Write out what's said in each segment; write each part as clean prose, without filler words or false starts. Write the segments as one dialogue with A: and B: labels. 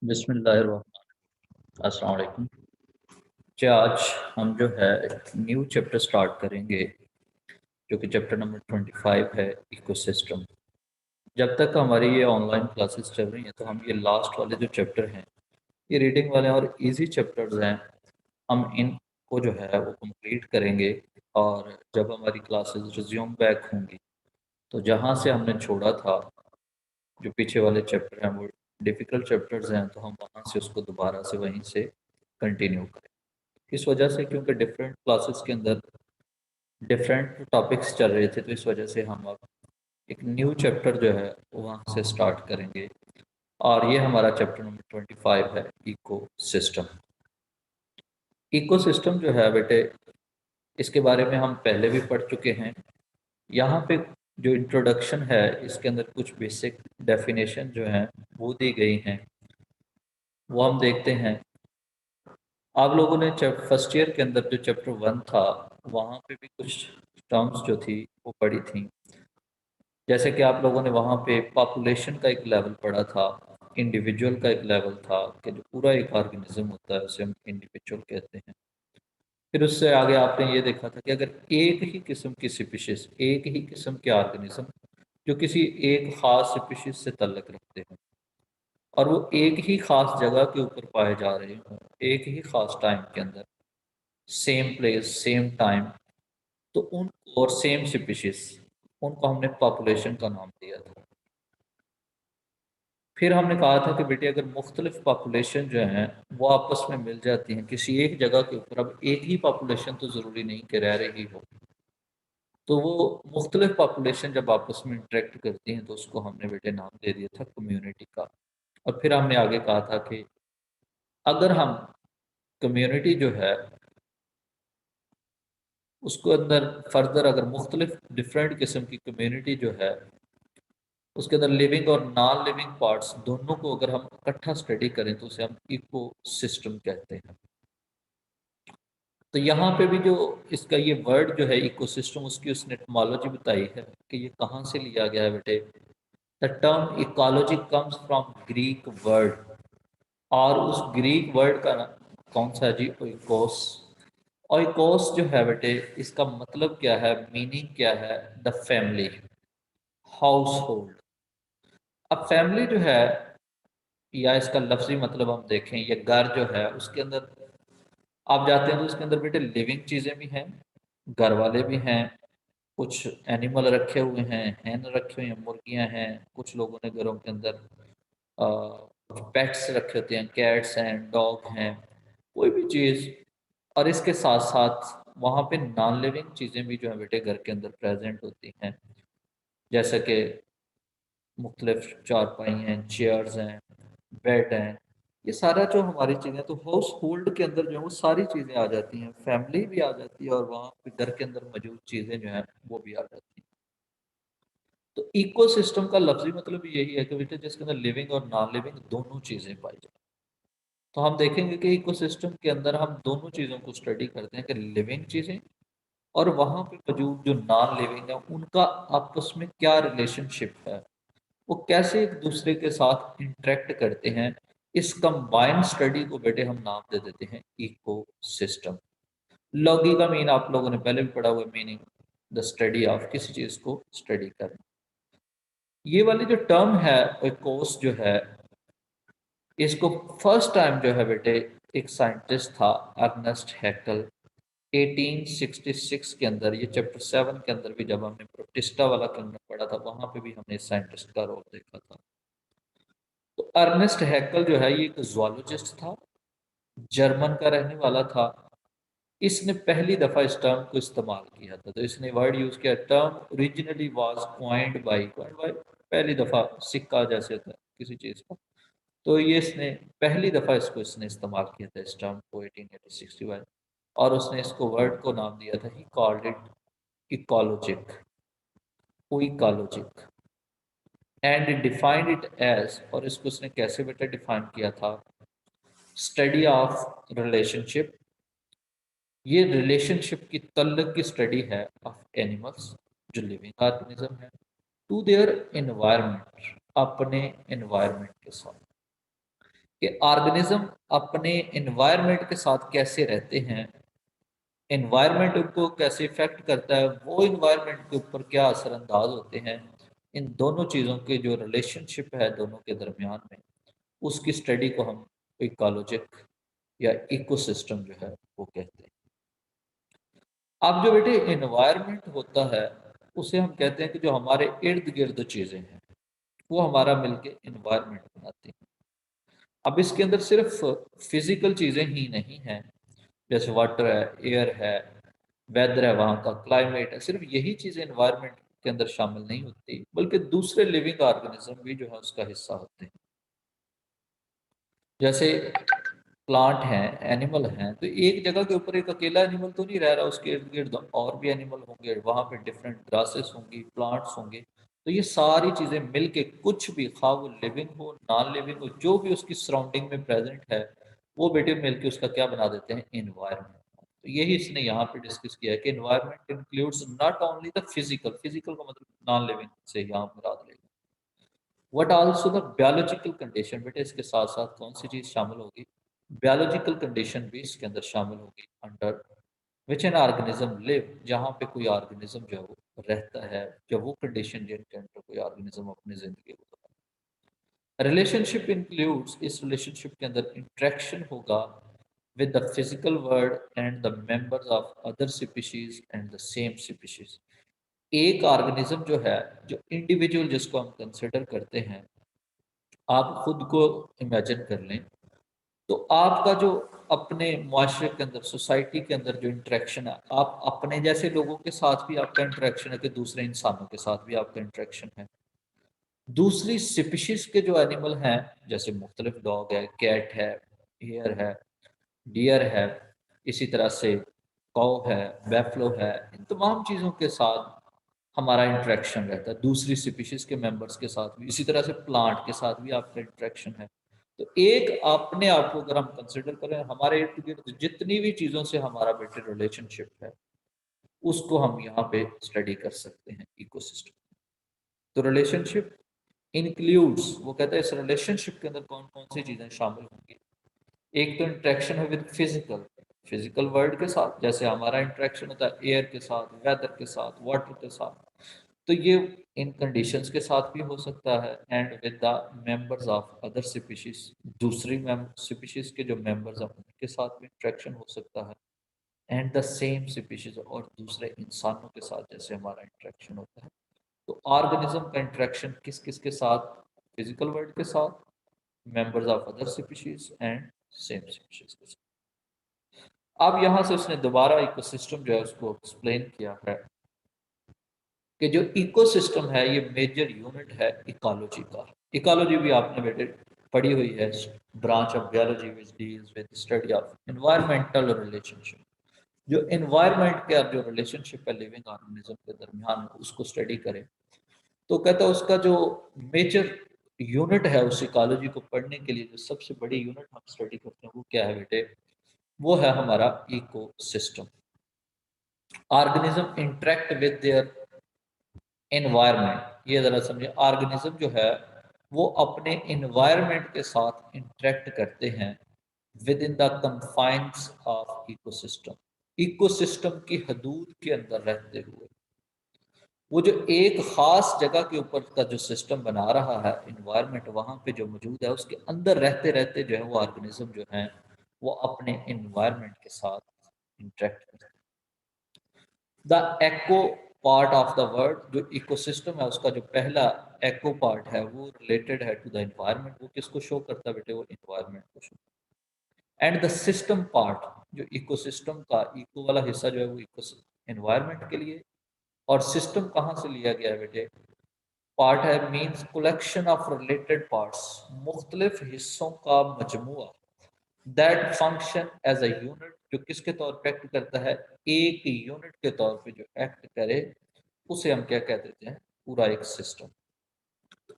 A: बिस्मिल्लाहिर्रहमानिर्रहीम। अस्सलाम वालेकुम। जी, आज हम जो है एक न्यू चैप्टर स्टार्ट करेंगे जो कि चैप्टर नंबर 25 है, इकोसिस्टम। जब तक हमारी ये ऑनलाइन क्लासेस चल रही हैं तो हम ये लास्ट वाले जो चैप्टर हैं ये रीडिंग वाले और इजी चैप्टर्स हैं, हम इनको जो है वो कंप्लीट करेंगे। और जब हमारी क्लासेस रिज्यूम बैक होंगी तो जहाँ से हमने छोड़ा था, जो पीछे वाले चैप्टर हैं वो डिफ़िकल्ट चैप्टर्स हैं, तो हम वहाँ से उसको दोबारा से वहीं से कंटिन्यू करें। इस वजह से क्योंकि डिफरेंट क्लासेस के अंदर डिफरेंट टॉपिक्स चल रहे थे, तो इस वजह से हम अब एक न्यू चैप्टर जो है वो वहाँ से स्टार्ट करेंगे। और ये हमारा चैप्टर नंबर 25 है, इको सिस्टम। इको सिस्टम जो है बेटे, इसके बारे में हम पहले भी पढ़ चुके हैं। यहाँ पे जो इंट्रोडक्शन है इसके अंदर कुछ बेसिक डेफिनेशन जो हैं वो दी गई हैं, वो हम देखते हैं। आप लोगों ने फर्स्ट ईयर के अंदर जो चैप्टर 1 था वहाँ पे भी कुछ टर्म्स जो थी वो पढ़ी थी। जैसे कि आप लोगों ने वहाँ पे पॉपुलेशन का एक लेवल पढ़ा था, इंडिविजुअल का एक लेवल था कि जो पूरा एक ऑर्गेनिज्म होता है उसे हम इंडिविजुअल कहते हैं। फिर उससे आगे आपने ये देखा था कि अगर एक ही किस्म की स्पीशीज, एक ही किस्म के ऑर्गेनिज्म जो किसी एक ख़ास स्पीशीज से ताल्लुक़ रखते हैं और वो एक ही ख़ास जगह के ऊपर पाए जा रहे हों, एक ही ख़ास टाइम के अंदर, सेम प्लेस सेम टाइम, तो उनको और सेम स्पीशीज, उनको हमने पॉपुलेशन का नाम दिया था। फिर हमने कहा था कि बेटे अगर मुख्तलिफ पॉपुलेशन जो हैं वो आपस में मिल जाती हैं किसी एक जगह के ऊपर, अब एक ही पॉपुलेशन तो ज़रूरी नहीं कि रह रही हो, तो वो मुख्तलिफ पॉपुलेशन जब आपस में इंटरेक्ट करती हैं तो उसको हमने बेटे नाम दे दिया था कम्युनिटी का। और फिर हमने आगे कहा था कि अगर हम कम्युनिटी जो है उसको अंदर फर्दर अगर मुख्तलिफ डिफरेंट किस्म की कम्युनिटी जो है उसके अंदर लिविंग और नॉन लिविंग पार्ट्स दोनों को अगर हम इकट्ठा स्टडी करें तो उसे हम इको सिस्टम कहते हैं। तो यहाँ पे भी जो इसका ये वर्ड जो है इकोसिस्टम, उसकी उसने एटमोलॉजी बताई है कि ये कहाँ से लिया गया है बेटे। The term ecology comes from Greek word, और उस ग्रीक वर्ड का कौन सा है जी, ओइकोस। ओइकोस जो है बेटे इसका मतलब क्या है, मीनिंग क्या है, द फैमिली, हाउस होल्ड। अब फैमिली जो है या इसका लफ्जी मतलब हम देखें, ये घर जो है उसके अंदर आप जाते हैं तो उसके अंदर बेटे लिविंग चीज़ें भी हैं, घर वाले भी हैं, कुछ एनिमल रखे हुए हैं, हैन रखे हुए हैं, मुर्गियां हैं, कुछ लोगों ने घरों के अंदर पेट्स रखे होते हैं, कैट्स हैं, डॉग हैं, कोई भी चीज़। और इसके साथ साथ वहाँ पे नॉन लिविंग चीज़ें भी जो है बेटे घर के अंदर प्रेजेंट होती हैं, जैसे कि मुख्तलिफ चारपाई हैं, चेयर्स हैं, बेड हैं। ये सारा जो हमारी चीज़ें, तो हाउस होल्ड के अंदर जो है वो सारी चीज़ें आ जाती हैं, फैमिली भी आ जाती है और वहाँ पे घर के अंदर मौजूद चीज़ें जो हैं वो भी आ जाती हैं। तो इकोसिस्टम का लफ्ज़ी मतलब यही है कि बेटे जिसके अंदर लिविंग और नॉन लिविंग दोनों चीज़ें पाई जाए। तो हम देखेंगे कि इकोसिस्टम के अंदर हम दोनों चीज़ों को स्टडी करते हैं कि लिविंग चीज़ें और वहाँ पे मौजूद जो नॉन लिविंग है उनका आपस में क्या रिलेशनशिप है, वो कैसे एक दूसरे के साथ इंटरेक्ट करते हैं। इस कंबाइंड स्टडी को बेटे हम नाम दे देते हैं इको सिस्टम। लॉगी का मीन आप लोगों ने पहले भी पढ़ा हुआ, मीनिंग द स्टडी ऑफ, किसी चीज़ को स्टडी करना। ये वाली जो टर्म है इकोस जो है, इसको फर्स्ट टाइम जो है बेटे एक साइंटिस्ट था अर्नेस्ट हैकल, 1866 के अंदर, ये चैप्टर 7 के अंदर भी जब हमने प्रोटिस्टा वाला के अंदर पढ़ा था वहां पे भी हमने साइंटिस्ट का रोल देखा था। तो अर्नेस्ट हैकल जो है ये एक जूलॉजिस्ट था, जर्मन का रहने वाला था। इसने पहली दफ़ा इस टर्म को इस्तेमाल किया था, तो इसने वर्ड यूज़ किया, term originally was coined by पहली दफ़ा, सिक्का जैसे होता है किसी चीज़ का, तो ये इसने पहली दफ़ा इसने इस्तेमाल किया था इस टर्म को 1861। और उसने इसको वर्ड को नाम दिया था, he called it ecologic, ecologic, and defined it as, और इसको उसने कैसे बेटा डिफाइन किया था, स्टडी ऑफ रिलेशनशिप, ये रिलेशनशिप की तल्लक की स्टडी है ऑफ एनिमल्स, जो लिविंग ऑर्गेनिज्म है, टू देयर एनवायरनमेंट, अपने एनवायरनमेंट के साथ। कि ऑर्गेनिज्म अपने एनवायरनमेंट के साथ कैसे रहते हैं, एनवायरनमेंट उनको कैसे इफेक्ट करता है, वो एनवायरनमेंट के ऊपर क्या असरअंदाज होते हैं, इन दोनों चीज़ों के जो रिलेशनशिप है दोनों के दरमियान में, उसकी स्टडी को हम इकोलॉजिक या इकोसिस्टम जो है वो कहते हैं। अब जो बेटे एनवायरनमेंट होता है, उसे हम कहते हैं कि जो हमारे इर्द गिर्द चीज़ें हैं वो हमारा मिलके एनवायरनमेंट बनाती हैं। अब इसके अंदर सिर्फ फिजिकल चीज़ें ही नहीं हैं, जैसे वाटर है, एयर है, वेदर है, वहाँ का क्लाइमेट है, सिर्फ यही चीज़ें एनवायरनमेंट के अंदर शामिल नहीं होती, बल्कि दूसरे लिविंग ऑर्गेनिज्म भी जो है उसका हिस्सा होते हैं। जैसे प्लांट हैं, एनिमल हैं, तो एक जगह के ऊपर एक अकेला एनिमल तो नहीं रह रहा, उसके इर्द गिर्द और भी एनिमल होंगे, वहाँ पे डिफरेंट ग्रासेस होंगी, प्लांट्स होंगे। तो ये सारी चीज़ें मिलके कुछ भी, खा वो लिविंग हो नॉन लिविंग हो, जो भी उसकी सराउंडिंग में प्रेजेंट है, वो बेटे मिलके उसका क्या बना देते हैं, इन्वायरमेंट। तो यही इसने यहाँ पे डिस्कस किया है कि environment includes not only the physical, physical का मतलब नॉन लिविंग से यहाँ मुराद लेगा, what also the biological condition. बेटे इसके साथ साथ कौन सी चीज़ शामिल होगी, बायोलॉजिकल कंडीशन भी इसके अंदर शामिल होगी, under which an organism live, जहाँ पे कोई ऑर्गेनिज्म जो है वो रहता है, जब वो कंडीशन जिनके अंदर कोई ऑर्गेनिज्म अपनी जिंदगी गुजारता है। रिलेशनशिप इंक्लूड्स, इस रिलेशनशिप के अंदर इंट्रैक्शन होगा with the physical world and the members of other species and the same species। एक ऑर्गेनिज्म जो है, जो इंडिविजुअल जिसको हम कंसिडर करते हैं, आप खुद को इमेजिन कर लें, तो आपका जो अपने मुआशरे के अंदर, सोसाइटी के अंदर जो इंटरेक्शन है, आप अपने जैसे लोगों के साथ भी आपका इंटरेक्शन है कि दूसरे इंसानों के साथ भी आपका इंटरेक्शन है। दूसरी स्पीशीज के जो एनिमल हैं, जैसे मुख्तलिफ डॉग है, कैट है, हेयर है, डियर है, इसी तरह से कौ है, बैफलो है, इन तमाम चीज़ों के साथ हमारा इंटरेक्शन रहता है, दूसरी स्पीशीज के मेंबर्स के साथ भी, इसी तरह से प्लांट के साथ भी आपका इंटरेक्शन है। तो एक अपने आप को अगर हम कंसिडर करें, हमारे इर्द गिर्द जितनी भी चीज़ों से हमारा बेटे रिलेशनशिप है, उसको हम यहाँ पे स्टडी कर सकते हैं इकोसिस्टम। तो रिलेशनशिप इंक्लूड्स, वो कहता है इस रिलेशनशिप के अंदर कौन कौन सी चीज़ें शामिल होंगी। एक तो इंटरेक्शन है विद फिजिकल, फिजिकल वर्ल्ड के साथ, जैसे हमारा इंटरेक्शन होता है एयर के साथ, वेदर के साथ, वाटर के साथ, तो ये इन कंडीशंस के साथ भी हो सकता है। And with the members of other species, दूसरी स्पीशीज के जो मेंबर्स हैं उनके साथ भी इंटरेक्शन हो सकता है। एंड द सेम स्पीशीज, और दूसरे इंसानों के साथ जैसे हमारा इंटरेक्शन होता है। तो ऑर्गेनिज्म का इंटरेक्शन किस किस के साथ, फिजिकल वर्ल्ड के साथ, members of other species and same species के साथ। अब यहाँ से उसने दोबारा इकोसिस्टम जो है उसको एक्सप्लेन किया है कि जो इकोसिस्टम है ये मेजर यूनिट है इकोलॉजी का। इकोलॉजी भी आपने बेटे पढ़ी हुई है, branch of biology which deals with study of environmental relationship. जो एनवायरमेंट का जो रिलेशनशिप है लिविंग ऑर्गेनिज्म के दरमियान, उसको स्टडी करें, तो कहता है उसका जो मेजर यूनिट है उस इकोलॉजी को पढ़ने के लिए, जो सबसे बड़ी यूनिट हम स्टडी करते हैं वो क्या है बेटे, वो है हमारा ecosystem. Organism interact with their environment, ये जरा समझे, ऑर्गेनिज्म जो है वो अपने एनवायरनमेंट के साथ इंटरेक्ट करते हैं within the confines of ecosystem, ecosystem की हदूद के अंदर रहते हुए। वो जो एक खास जगह के ऊपर का जो सिस्टम बना रहा है इन्वायरमेंट, वहाँ पे जो मौजूद है, उसके अंदर रहते रहते जो है वो ऑर्गेनिज्म जो है वो अपने इन्वायरमेंट के साथ इंटरेक्ट करते हैं। The echo part of the word, जो इकोसिस्टम है उसका जो पहला एको पार्ट है वो रिलेटेड है टू द इन्वायरमेंट। वो किसको शो करता है बेटे, वो इन्वायरमेंट को show. And the system part, जो इकोसिस्टम का इको वाला हिस्सा जो है वो इको इन्वायरमेंट के लिए। और सिस्टम कहाँ से लिया गया है बेटे, पार्ट है means collection of related parts, मुख्तलिफ हिस्सों का मजमुआ, that function as a unit, जो किसके तौर पे एक्ट करता है, एक यूनिट के तौर पे जो एक्ट करे, उसे हम क्या कह देते हैं, पूरा एक system.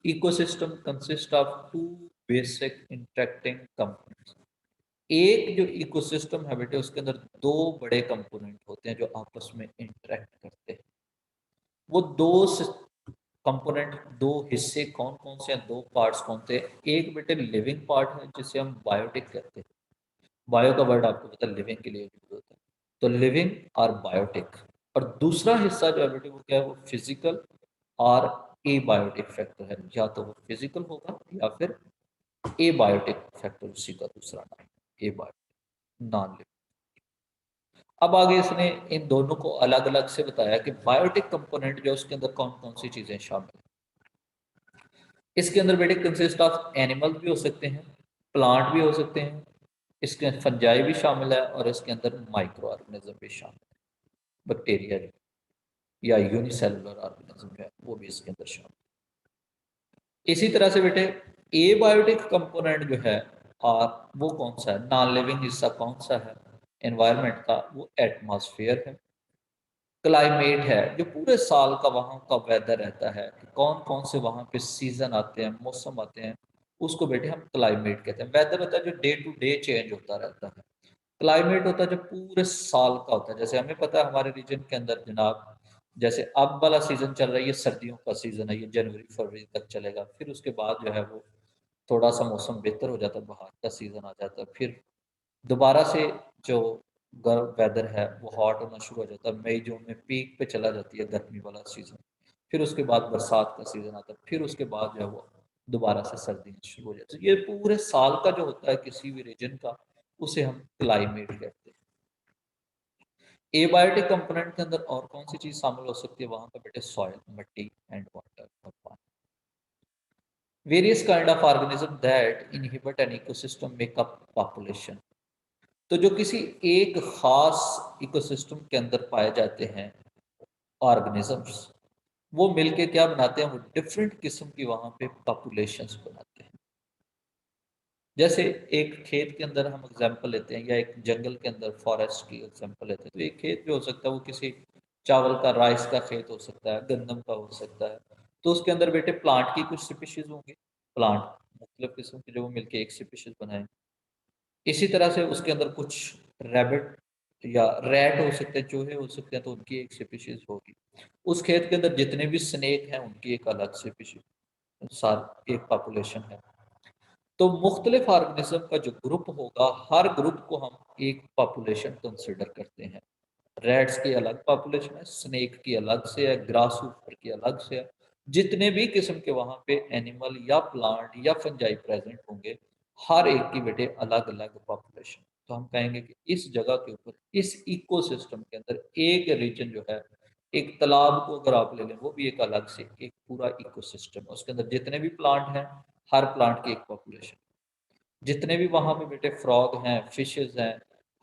A: Ecosystem consist of two basic interacting components. एक जो इकोसिस्टम है बेटे, उसके अंदर दो बड़े कंपोनेंट होते हैं जो आपस में इंटरेक्ट करते हैं। वो दो कंपोनेंट, दो हिस्से कौन कौन से हैं, दो पार्ट्स कौन से हैं। एक बेटे लिविंग पार्ट है जिसे हम बायोटिक कहते हैं। बायो का वर्ड आपको पता है लिविंग के लिए यूज होता है, तो लिविंग और बायोटिक। और दूसरा हिस्सा जो है बेटे वो क्या है, वो फिजिकल और एबायोटिक फैक्टर है। या तो वो फिजिकल होगा या फिर एबायोटिक फैक्टर, उसी का दूसरा नाम एबायोटिक, नॉन लिविंग। अब आगे इसने इन दोनों को अलग अलग से बताया कि बायोटिक कंपोनेंट जो है उसके अंदर कौन कौन सी चीजें शामिल हैं। इसके अंदर बेटे कंसिस्ट ऑफ एनिमल भी हो सकते हैं, प्लांट भी हो सकते हैं, इसके फंजाई भी शामिल है, और इसके अंदर माइक्रो ऑर्गेनिज्म भी शामिल है, बैक्टीरिया या यूनिसेलुलर ऑर्गेनिज्म जो है वो भी इसके अंदर शामिल है। इसी तरह से बेटे एबायोटिक कंपोनेंट जो है, और वो कौन सा है, नॉन लिविंग हिस्सा कौन सा है एनवायरनमेंट का, वो एटमॉस्फेयर है, क्लाइमेट है, जो पूरे साल का वहाँ का वेदर रहता है कि कौन कौन से वहाँ पे सीजन आते हैं, मौसम आते हैं, उसको बेटे हम क्लाइमेट कहते हैं। वेदर होता है जो डे टू डे चेंज होता रहता है। क्लाइमेट होता है जो पूरे साल का होता है। जैसे हमें पता है हमारे रीजन के अंदर जनाब, जैसे अब वाला सीजन चल रहा है, ये सर्दियों का सीजन है, ये जनवरी फरवरी तक चलेगा। फिर उसके बाद जो है वो थोड़ा सा मौसम बेहतर हो जाता है, बहार का सीजन आ जाता है, फिर दोबारा से जो गर्म वेदर है वो हॉट होना शुरू हो जाता है, मई जून में पीक पे चला जाती है गर्मी वाला सीजन। फिर उसके बाद बरसात का सीजन आता है, फिर उसके बाद जो है वो दोबारा से सर्दी शुरू हो जाती है। ये पूरे साल का जो होता है किसी भी रीजन का, उसे हम क्लाइमेट कहते हैं। एबायोटिक कंपोनेंट के अंदर और कौन सी चीज शामिल हो सकती है, वहां पर बेटे सॉइल, मिट्टी एंड वाटर और पानी। Various kind of organism that inhibit an ecosystem make up population. तो जो किसी एक खास इकोसिस्टम के अंदर पाए जाते हैं ऑर्गेनिजम्स, वो मिलके क्या बनाते हैं, वो डिफरेंट किस्म की वहां पे पॉपुलेशंस बनाते हैं। जैसे एक खेत के अंदर हम एग्जांपल लेते हैं, या एक जंगल के अंदर फॉरेस्ट की एग्जांपल लेते हैं, तो एक खेत जो हो सकता है वो किसी चावल का, राइस का खेत हो सकता है, गंदम का हो सकता है। तो उसके अंदर बेटे प्लांट की कुछ स्पीशीज होंगी, प्लांट मुख्तलिफ किस्म के जो वो मिलके एक स्पीशीज बनाए। इसी तरह से उसके अंदर कुछ रैबिट या रैट हो सकते हैं, चूहे हो सकते हैं, तो उनकी एक स्पीशीज होगी। उस खेत के अंदर जितने भी स्नेक हैं उनकी एक अलग स्पीशीज, सार एक पॉपुलेशन है। तो मुख्तलिफ ऑर्गेनिज्म का जो ग्रुप होगा, हर ग्रुप को हम एक पॉपुलेशन कंसिडर करते हैं। रैट्स की अलग पॉपुलेशन है, स्नेक की अलग से है, ग्रास ऊपर की अलग से है। जितने भी किस्म के वहां पे एनिमल या प्लांट या फंजाई प्रेजेंट होंगे, हर एक की बेटे अलग अलग पॉपुलेशन। तो हम कहेंगे कि इस जगह के ऊपर, इस इकोसिस्टम के अंदर एक रीजन जो है, एक तालाब को अगर आप ले लें, वो भी एक अलग से एक पूरा इकोसिस्टम है। उसके अंदर जितने भी प्लांट हैं, हर प्लांट की एक पॉपुलेशन। जितने भी वहां पे बेटे फ्रॉग हैं, फिशेज हैं,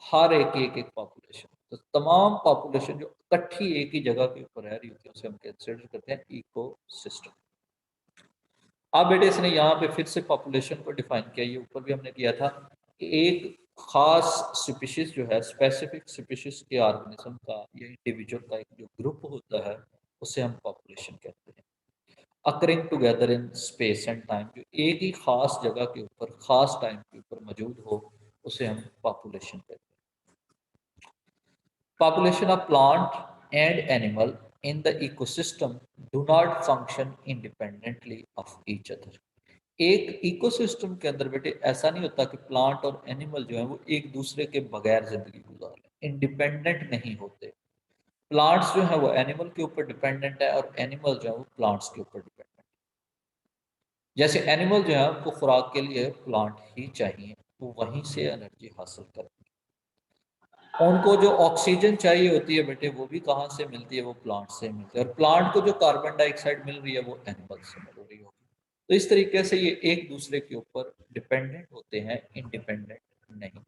A: हर एक की एक पॉपुलेशन। तो तमाम पॉपुलेशन जो इकट्ठी एक ही जगह के ऊपर रह रही होती है, उसे हम कंसिडर करते हैं इको सिस्टम। अब बेटे इसने यहाँ पे फिर से पॉपुलेशन को डिफाइन किया, ये ऊपर भी हमने किया था कि एक खास स्पीशीज जो है, स्पेसिफिक स्पीशीज के ऑर्गेनिज्म का या इंडिविजुअल का एक जो ग्रुप होता है, उसे हम पॉपुलेशन कहते हैं। Occurring together in space and time, जो एक ही खास जगह के ऊपर, खास टाइम के ऊपर मौजूद हो, उसे हम पॉपुलेशन कहते हैं। Population of plant and animal in the ecosystem do not function independently of each other. एक इकोसिस्टम के अंदर बेटे ऐसा नहीं होता कि प्लांट और एनिमल जो है वो एक दूसरे के बगैर जिंदगी गुजार लें, इंडिपेंडेंट नहीं होते। प्लांट्स जो है वो एनिमल के ऊपर डिपेंडेंट है, और एनिमल जो है वो प्लांट्स के ऊपर डिपेंडेंट है। जैसे एनिमल जो है उनको खुराक के लिए प्लांट ही चाहिए, वो वहीं से एनर्जी हासिल करते हैं। उनको जो ऑक्सीजन चाहिए होती है बेटे, वो भी कहाँ से मिलती है, वो प्लांट से मिलती है। और प्लांट को जो कार्बन डाइऑक्साइड मिल रही है, वो एनिमल से मिल रही होगी। तो इस तरीके से ये एक दूसरे के ऊपर डिपेंडेंट होते हैं, इंडिपेंडेंट नहीं।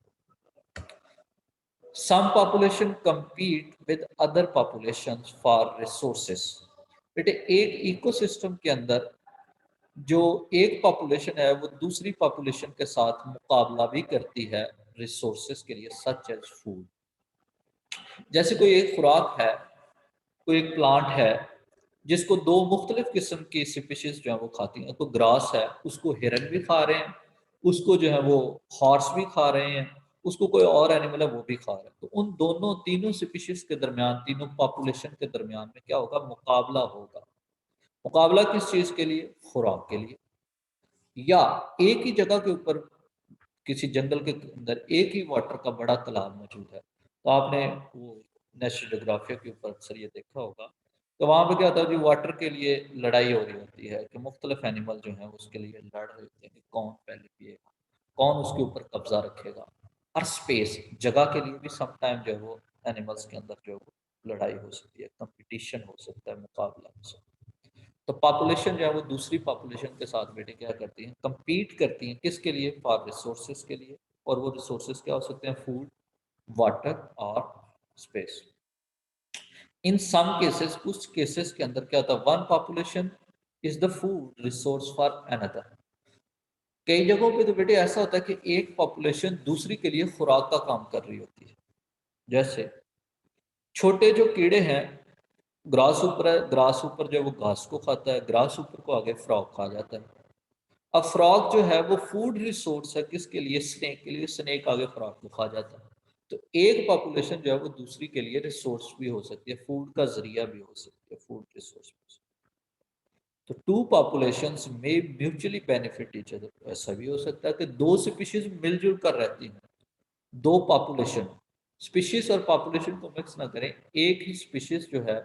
A: Some population compete with other populations for resources. बेटे एक इकोसिस्टम के अंदर जो एक पॉपुलेशन है, वो दूसरी पॉपुलेशन के साथ मुकाबला भी करती है रिसोर्सेस के लिए, सच एज फूड। जैसे कोई एक खुराक है, कोई एक प्लांट है जिसको दो मुख्तलिफ किस्म की स्पीशीज जो है वो खाती हैं। तो ग्रास है, उसको हिरन भी खा रहे हैं, उसको जो है वो हॉर्स भी खा रहे हैं, उसको कोई और एनिमल है वो भी खा रहे हैं। तो उन दोनों तीनों स्पीशीज के दरमियान, तीनों पॉपुलेशन के दरमियान में क्या होगा, मुकाबला होगा। मुकाबला किस चीज के लिए? खुराक के लिए। या एक ही जगह के ऊपर किसी जंगल के अंदर एक ही वाटर का बड़ा तालाब मौजूद है, तो आपने वो नेशनल ज्योग्राफी के ऊपर अक्सर ये देखा होगा। तो वहाँ पे क्या होता है, जो वाटर के लिए लड़ाई हो रही होती है कि मुख्तलिफ एनिमल जो हैं उसके लिए लड़ रहे होते हैं कि कौन पहले पिएगा, कौन उसके ऊपर कब्जा रखेगा। और स्पेस जगह के लिए भी सम टाइम जो है वो एनिमल्स के अंदर जो है वो लड़ाई हो सकती है, कंपटीशन हो सकता है, मुकाबला हो सकता है। तो पॉपुलेशन जो है वो दूसरी पॉपुलेशन के साथ बेटे क्या करती हैं, compete करती हैं, किसके लिए? फॉर रिसोर्सेज के लिए। और वो रिसोर्सेज क्या हो सकते हैं? फूड, वाटर और स्पेस। इन सम केसेस, कुछ केसेस के अंदर क्या होता है, one population is the food resource for another. कई जगहों पे तो बेटे ऐसा होता है कि एक पॉपुलेशन दूसरी के लिए खुराक का काम कर रही होती है। जैसे छोटे जो कीड़े हैं, ग्रास ऊपर है, ग्रास ऊपर जो है वो घास को खाता है, ग्रास ऊपर को आगे फ्रॉग खा जाता है। अब फ्रॉग जो है वो फूड रिसोर्स है किसके लिए? स्नेक के लिए। स्नेक आगे फ्रॉग को खा जाता है। तो एक पॉपुलेशन जो है वो दूसरी के लिए रिसोर्स भी हो सकती है, फूड का जरिया भी हो सकती है, फूड रिसोर्स भी हो सकती है। तो टू पॉपुलेशंस में म्यूचुअली बेनिफिट ईच अदर। ऐसा भी हो सकता है कि दो स्पीशीज मिलजुल कर रहती हैं, दो पॉपुलेशन। स्पीशीज और पॉपुलेशन को मिक्स ना करें, एक ही स्पीशीज जो है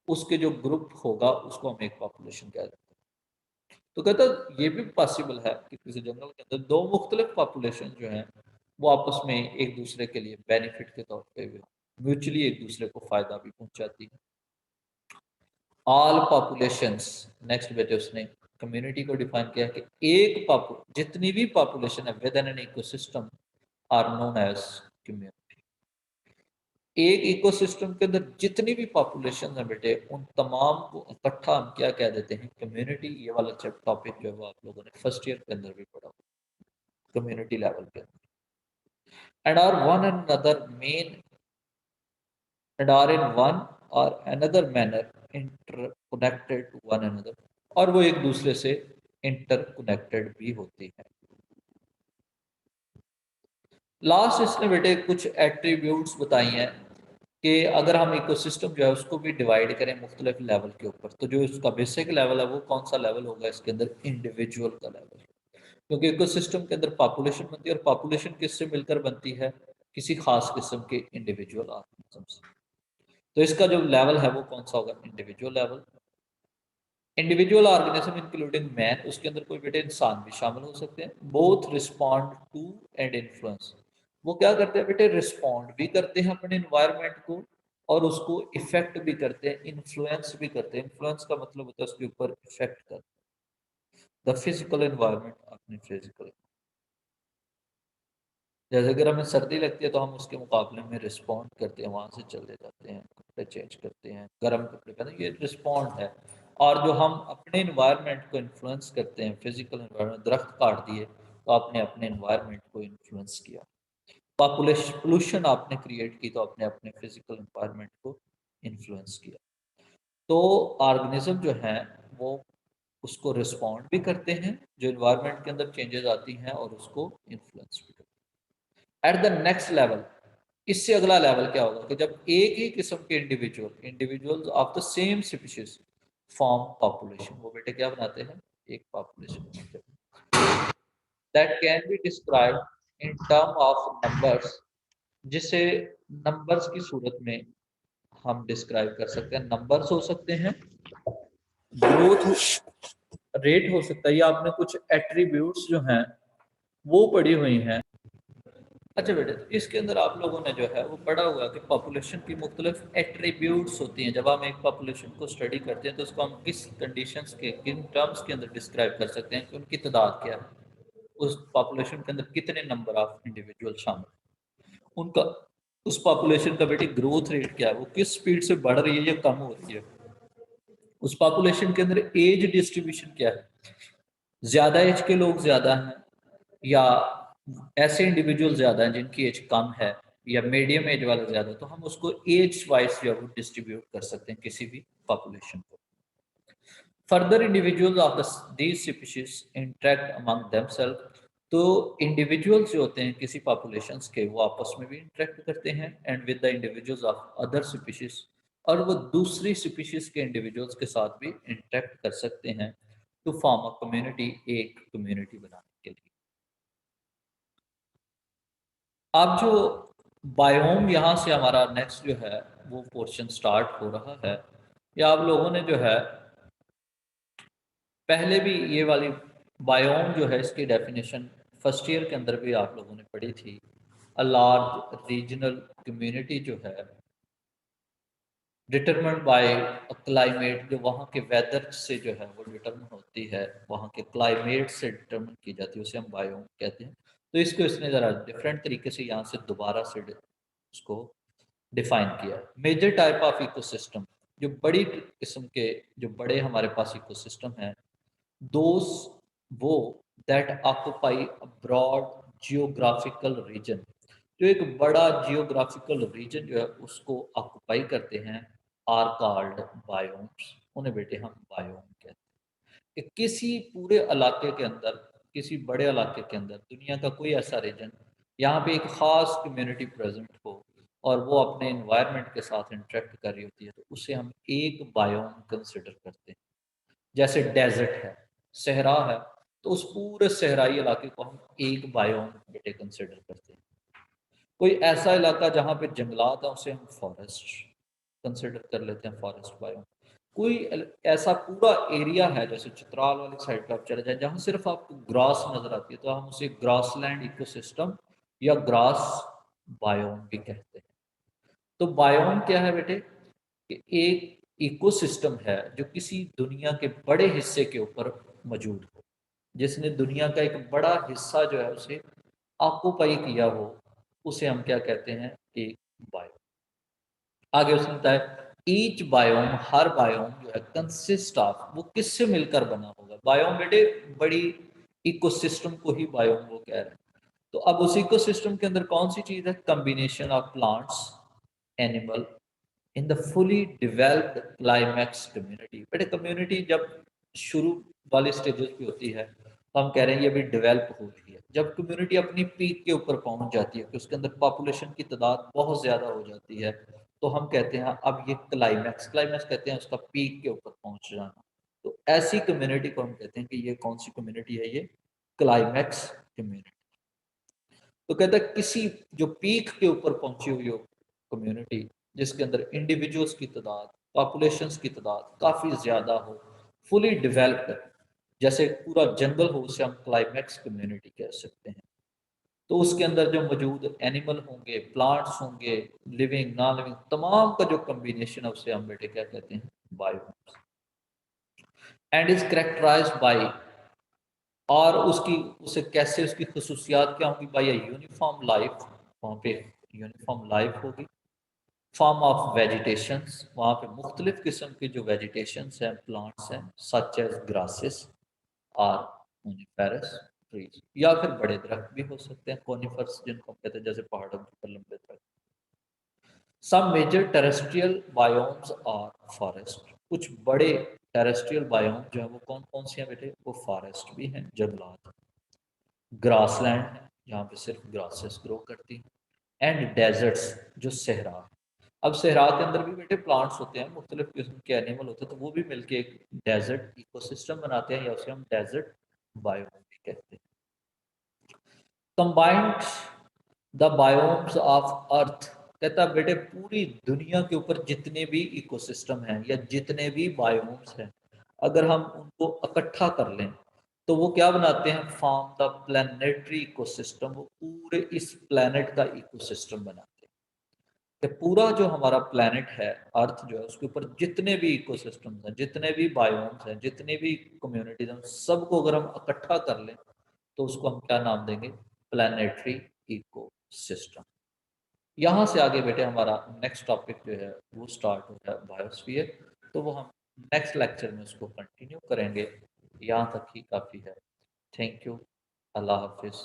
A: उसके जो ग्रुप होगा उसको हम एक पॉपुलेशन कहते हैं। तो कहता है ये भी पॉसिबल है कि किसी जंगल के अंदर दो मुख्तलिफ पॉपुलेशन जो हैं वो आपस में एक दूसरे के लिए बेनिफिट के तौर पे भी म्यूचुअली एक दूसरे को फायदा भी पहुंचाती है। ऑल पॉपुलेशंस, नेक्स्ट बेटे उसने कम्युनिटी को डिफाइन किया कि एक पॉपु जितनी भी पॉपुलेशन है within an ecosystem are known as community. एक इकोसिस्टम के अंदर जितनी भी पॉपुलेशन है बेटे उन तमाम को इकट्ठा हम क्या कह देते हैं? कम्युनिटी। ये वाला टॉपिक जो है वो आप लोगों ने फर्स्ट ईयर के अंदर भी पढ़ा, कम्युनिटी लेवल पे। And are one and another main and are in one और another manner interconnected to one another. और वो एक दूसरे से इंटरकनेक्टेड भी होती है। लास्ट इसने बेटे कुछ एट्रीब्यूट्स बताई हैं कि अगर हम इकोसिस्टम जो है उसको भी डिवाइड करें मुख्तलिफ लेवल के ऊपर, तो जो इसका बेसिक लेवल है वो कौन सा लेवल होगा इसके अंदर? इंडिविजुअल का लेवल। क्योंकि इकोसिस्टम के अंदर पॉपुलेशन बनती है और पॉपुलेशन किससे मिलकर बनती है? किसी खास किस्म के इंडिविजुअल ऑर्गेनिज्म से। तो इसका जो लेवल है वो कौन सा होगा? Individual level. Individual organism including man, उसके अंदर कोई बेटे इंसान भी शामिल हो सकते हैं। Both respond to and influence, वो क्या करते हैं बेटे? रिस्पॉन्ड भी करते हैं अपने इन्वायरमेंट को और उसको इफेक्ट भी करते हैं, इन्फ्लुएंस भी करते हैं। इन्फ्लुएंस का मतलब होता है उसके ऊपर इफेक्ट कर, द फिजिकल इन्वायरमेंट अपनी फिजिकल। जैसे अगर हमें सर्दी लगती है तो हम उसके मुकाबले में रिस्पॉन्ड करते हैं, वहाँ से चले जाते हैं, कपड़े चेंज करते हैं, गर्म कपड़े पहनते हैं, ये रिस्पॉन्ड है। और जो हम अपने इन्वायरमेंट को इन्फ्लुएंस करते हैं, फिजिकल इन्वायरमेंट, दरख्त काट दिए तो आपने अपने इन्वायरमेंट को इन्फ्लुएंस किया। पॉपुलेशन पोल्यूशन आपने क्रिएट की तो आपने अपने फिजिकल इन्वायरमेंट को इन्फ्लुएंस किया। तो ऑर्गेनिज्म जो है वो उसको रिस्पॉन्ड भी करते हैं, जो इन्वायरमेंट के अंदर चेंजेस आती हैं, और उसको इन्फ्लुएंस भी करते हैं। एट द नेक्स्ट लेवल, इससे अगला लेवल क्या होगा कि जब एक ही किस्म के individuals of the same species form population, वो बेटे क्या बनाते हैं? एक population that can be described in term of numbers, जिसे नंबर्स की सूरत में हम डिस्क्राइब कर सकते हैं। नंबर्स हो सकते हैं, ग्रोथ रेट हो सकता है, या आपने कुछ एट्रीब्यूट्स जो हैं वो पढ़ी हुई हैं। अच्छा बेटे, तो इसके अंदर आप लोगों ने जो है वो पढ़ा हुआ कि पॉपुलेशन की मुख्तलिफ एट्रीब्यूट्स होती हैं। जब हम एक पॉपुलेशन को स्टडी करते हैं तो उसको हम किस कंडीशंस के, किन टर्म्स के अंदर डिस्क्राइब कर सकते हैं कि उनकी तादाद क्या है, उस पॉपुलेशन के अंदर कितने नंबर ऑफ इंडिविजुअल शामिल, उनका उस पॉपुलेशन का बेटे ग्रोथ रेट क्या है, वो किस स्पीड से बढ़ रही है या कम हो रही है, उस पॉपुलेशन के अंदर एज डिस्ट्रीब्यूशन क्या है, ज्यादा एज के लोग ज्यादा हैं या ऐसे इंडिविजुअल ज्यादा हैं जिनकी एज कम है, या मीडियम एज वाले ज्यादा, तो हम उसको एज वाइज जो है वो डिस्ट्रीब्यूट कर सकते हैं किसी भी पॉपुलेशन को। Further individuals of these species interact among themselves, तो इंडिविजुअल्स जो होते हैं किसी पॉपुलेशंस के वो आपस में भी इंटरेक्ट करते हैं, and with the individuals of other species, और वो दूसरी स्पीशीज के इंडिविजुअल्स के साथ भी इंटरेक्ट कर सकते हैं टू फॉर्म अ कम्युनिटी, एक कम्युनिटी बनाने के लिए। अब जो बायोम, यहाँ से हमारा नेक्स्ट जो है वो पोर्शन स्टार्ट हो रहा है। या आप लोगों ने जो है पहले भी ये वाली बायोम जो है इसकी डेफिनेशन फर्स्ट ईयर के अंदर भी आप लोगों ने पढ़ी थी। अ लार्ज रीजनल कम्युनिटी जो है डिटरमिन्ड बाय अ क्लाइमेट, जो वहाँ के वेदर से जो है वो डिटरमिन होती है, वहाँ के क्लाइमेट से डिटरमिन की जाती है, उसे हम बायोम कहते हैं। तो इसको इसने ज़रा डिफरेंट तरीके से यहाँ से दोबारा से उसको डिफाइन किया। मेजर टाइप ऑफ इकोसिस्टम, जो बड़ी किस्म के, जो बड़े हमारे पास इकोसिस्टम हैं, दोस वो that occupy a broad geographical region, जो एक बड़ा जियोग्राफिकल रीजन जो है उसको ऑक्यूपाई करते हैं, आर कॉल्ड बायोम्स। उन्हें बेटे हम बायोम कहते हैं। कि किसी पूरे इलाके के अंदर, किसी बड़े इलाके के अंदर दुनिया का कोई ऐसा रीजन यहाँ पे एक ख़ास कम्युनिटी प्रेजेंट हो और वो अपने इन्वायरमेंट के साथ इंटरेक्ट कर रही होती है, तो उसे हम एक बायोम कंसिडर करते हैं। जैसे डेजर्ट है, सहरा है, तो उस पूरे सहराई इलाके को हम एक बायोम बेटे कंसिडर करते हैं। कोई ऐसा इलाका जहाँ पे जंगलात है उसे हम फॉरेस्ट कंसिडर कर लेते हैं, फॉरेस्ट बायोम। कोई ऐसा पूरा एरिया है, जैसे चित्राल वाली साइड पे आप चले जाएं जहाँ सिर्फ आपको ग्रास नजर आती है, तो हम उसे ग्रासलैंड इकोसिस्टम या ग्रास बायोम भी कहते हैं। तो बायोम क्या है बेटे? कि एक इकोसिस्टम है जो किसी दुनिया के बड़े हिस्से के ऊपर मौजूद हो, जिसने दुनिया का एक बड़ा हिस्सा जो है उसे ऑक्यूपाई किया हो, उसे हम क्या कहते हैं? एक बायोम। आगे उसने बताया ईच बायोम, हर बायोम जो है कंसिस्ट ऑफ, वो किससे मिलकर बना होगा? बायोम बेटे बड़ी इकोसिस्टम को ही बायोम वो कह रहे हैं। तो अब उस इकोसिस्टम के अंदर कौन सी चीज है? Combination of plants, animal in the fully developed climax community. बेटे कम्युनिटी जब शुरू वाले स्टेजेस पे होती है तो हम कह रहे हैं ये अभी डेवलप हो रही है। जब कम्युनिटी अपनी पीक के ऊपर पहुंच जाती है कि उसके अंदर पॉपुलेशन की तादाद बहुत ज़्यादा हो जाती है, तो हम कहते हैं अब ये क्लाइमैक्स, क्लाइमैक्स कहते हैं उसका पीक के ऊपर पहुंच जाना। तो ऐसी कम्युनिटी को हम कहते हैं कि ये कौन सी कम्युनिटी है? ये क्लाइमैक्स कम्युनिटी। तो कहता है किसी जो पीक के ऊपर पहुंची हुई हो कम्युनिटी, जिसके अंदर इंडिविजुअल्स की तादाद, पॉपुलेशंस की तादाद काफ़ी ज़्यादा हो, फुली डिवेल्प्ड, जैसे पूरा जंगल हो, उसे हम क्लाइमैक्स कम्युनिटी कह सकते हैं। तो उसके अंदर जो मौजूद एनिमल होंगे, प्लांट्स होंगे, लिविंग नॉन लिविंग, तमाम का जो कम्बिनेशन है उसे हम बेटे क्या कहते हैं? Biomes. And is characterised by, और उसकी, उसे कैसे, उसकी खसूसियात क्या होंगी? बाई यूनिफॉर्म लाइफ, वहाँ पे यूनिफॉर्म लाइफ होगी। फॉर्म ऑफ वेजिटेशंस, वहाँ पे मुख्तलिफ किस्म के जो वेजिटेशंस हैं, प्लांट्स हैं, सच एज ग्रासेस और कोनिफेरस ट्रीज, या फिर बड़े दरख्त भी हो सकते हैं, कोनिफर्स जिनको हम कहते हैं, जैसे पहाड़ों के ऊपर लंबे दरख्त। सम मेजर टेरेस्ट्रियल बायोम्स और फॉरेस्ट, कुछ बड़े टेरेस्ट्रियल बायोम जो है वो कौन कौन से हैं बेटे? वो फॉरेस्ट भी हैं, जंगलात, ग्रासलैंड है जहाँ पे सिर्फ ग्रासेस ग्रो करती हैं, एंड डेजर्ट्स जो सहरा। अब सहरा के अंदर भी बेटे प्लांट्स होते हैं, मुख्तलिफ किस्म के एनिमल होते हैं, तो वो भी मिलके एक डेजर्ट इकोसिस्टम बनाते हैं, या उसे हम डेजर्ट बायोम भी कहते हैं। Combined the biomes of earth, कहता है बेटे पूरी दुनिया के ऊपर जितने भी इकोसिस्टम हैं या जितने भी बायोम्स हैं, अगर हम उनको इकट्ठा कर लें तो वो क्या बनाते हैं? फॉर्म द प्लानिटरी इकोसिस्टम, वो पूरे इस प्लैनेट का इकोसिस्टम बनाते हैं। कि पूरा जो हमारा प्लैनेट है, अर्थ जो है, उसके ऊपर जितने भी इकोसिस्टम्स हैं, जितने भी बायोम्स हैं, जितने भी कम्युनिटीज हैं, सबको अगर हम इकट्ठा कर लें तो उसको हम क्या नाम देंगे? Planetary ecosystem. यहाँ से आगे बेटे हमारा नेक्स्ट टॉपिक जो है वो स्टार्ट होता है बायोस्फीयर। तो वो हम नेक्स्ट लेक्चर में उसको कंटिन्यू करेंगे। यहाँ तक ही काफ़ी है। Thank you. अल्लाह हाफिज़।